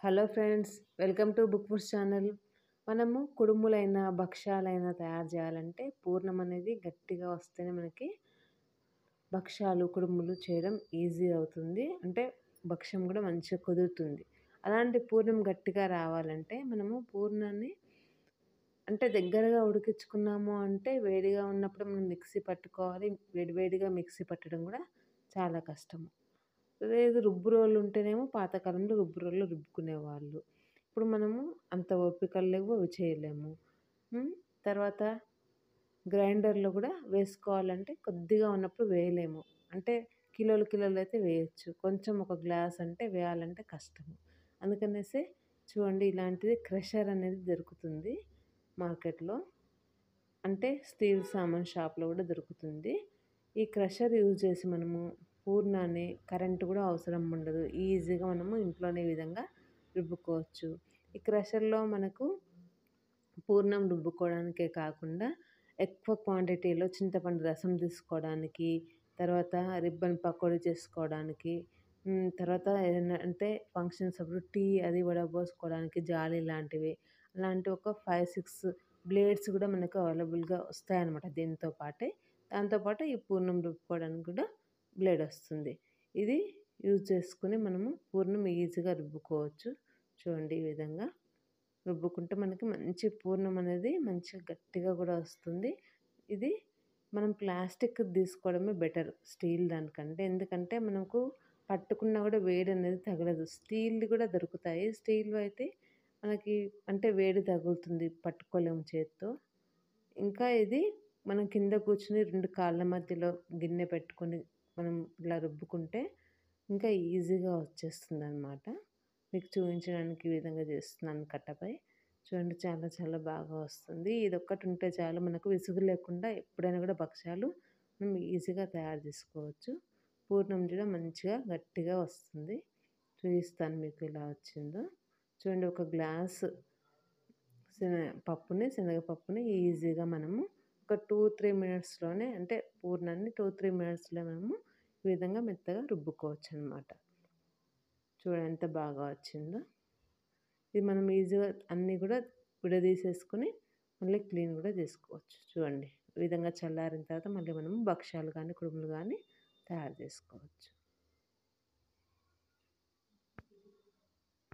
Hello friends, welcome to book foods channel. మనము కుడుములైన భక్ష్యాలైనా తయారు చేయాలంటే పూర్ణం అనేది గట్టిగా వస్తేనే మనకి భక్ష్యాలు కుడుములు చేయడం ఈజీ అవుతుంది. అంటే భక్ష్యం కూడా మంచిగా కుదురుతుంది. అలాంటి పూర్ణం గట్టిగా రావాలంటే మనము పూర్ణాన్ని అంటే దగ్గరగా ఉడికించుకున్నాము అంటే వేడిగా ఉన్నప్పుడు మనం మిక్సీ పట్టుకోవాలి. వేడివేడిగా మిక్సీ పట్టడం కూడా చాలా కష్టము. లేదు రుబ్బు రోళ్ళు ఉంటేనేమో పాతకాలంలో రుబ్బు రోళ్ళు రుబ్బుకునేవాళ్ళు. ఇప్పుడు మనము అంత ఓపికలు లేవు, అవి చేయలేము. తర్వాత గ్రైండర్లో కూడా వేసుకోవాలంటే కొద్దిగా ఉన్నప్పుడు వేయలేము. అంటే కిలోలు కిలోలు అయితే వేయచ్చు, కొంచెం ఒక గ్లాస్ అంటే వేయాలంటే కష్టము. అందుకనేసి చూడండి, ఇలాంటిది క్రషర్ అనేది దొరుకుతుంది మార్కెట్లో. అంటే స్టీల్ సామాన్ షాప్లో కూడా దొరుకుతుంది. ఈ క్రషర్ యూజ్ చేసి మనము పూర్ణాన్ని కరెంటు కూడా అవసరం ఉండదు, ఈజీగా మనము ఇంట్లోనే విధంగా రుబ్బుకోవచ్చు. ఈ క్రషర్లో మనకు పూర్ణం రుబ్బుకోవడానికే కాకుండా ఎక్కువ క్వాంటిటీలో చింతపండు రసం తీసుకోవడానికి, తర్వాత రిబ్బన్ పకోడీ చేసుకోవడానికి, తర్వాత ఏదైనా అంటే ఫంక్షన్స్ అప్పుడు టీ అది వడపోసుకోవడానికి జాలి లాంటివి, అలాంటి ఒక 5-6 బ్లేడ్స్ కూడా మనకు అవైలబుల్గా వస్తాయన్నమాట. దీంతో పాటే దాంతోపాటు ఈ పూర్ణం రుబ్బుకోవడానికి కూడా బ్లేడ్ వస్తుంది. ఇది యూజ్ చేసుకుని మనము పూర్ణం ఈజీగా రుబ్బుకోవచ్చు. చూడండి, ఈ విధంగా రుబ్బుకుంటే మనకి మంచి పూర్ణం అనేది మంచిగా గట్టిగా కూడా వస్తుంది. ఇది మనం ప్లాస్టిక్ తీసుకోవడమే బెటర్ స్టీల్ దానికంటే. ఎందుకంటే మనకు పట్టుకున్నా కూడా వేడి అనేది తగలదు. స్టీల్ది కూడా దొరుకుతాయి. స్టీల్ అయితే మనకి అంటే వేడి తగులుతుంది, పట్టుకోలేము చేత్తో. ఇంకా ఇది మనం కింద కూర్చుని 2 కాళ్ళ మధ్యలో గిన్నె పెట్టుకొని మనం ఇలా రుబ్బుకుంటే ఇంకా ఈజీగా వచ్చేస్తుంది అన్నమాట. మీకు చూపించడానికి ఈ విధంగా చేస్తున్నాను కట్టపై. చూడండి, చాలా చాలా బాగా వస్తుంది. ఇది ఒక్కటి ఉంటే చాలు, మనకు విసుగు లేకుండా ఎప్పుడైనా కూడా భక్ష్యాలు మనం ఈజీగా తయారు చేసుకోవచ్చు. పూర్ణం కూడా మంచిగా గట్టిగా వస్తుంది. చూపిస్తాను మీకు ఎలా వచ్చిందో. చూడండి, ఒక గ్లాసు శనగపప్పుని ఈజీగా మనము ఒక 2-3 మినిట్స్లోనే, అంటే పూర్ణాన్ని 2-3 మినిట్స్లో మనము ఈ విధంగా మెత్తగా రుబ్బుకోవచ్చు అనమాట. చూడండి ఎంత బాగా వచ్చిందో. ఇది మనం ఈజీగా అన్నీ కూడా విడదీసేసుకొని మళ్ళీ క్లీన్ కూడా చేసుకోవచ్చు. చూడండి, ఈ విధంగా చల్లారిన తర్వాత మళ్ళీ మనము భక్ష్యాలు కానీ కుడుములు కానీ తయారు చేసుకోవచ్చు.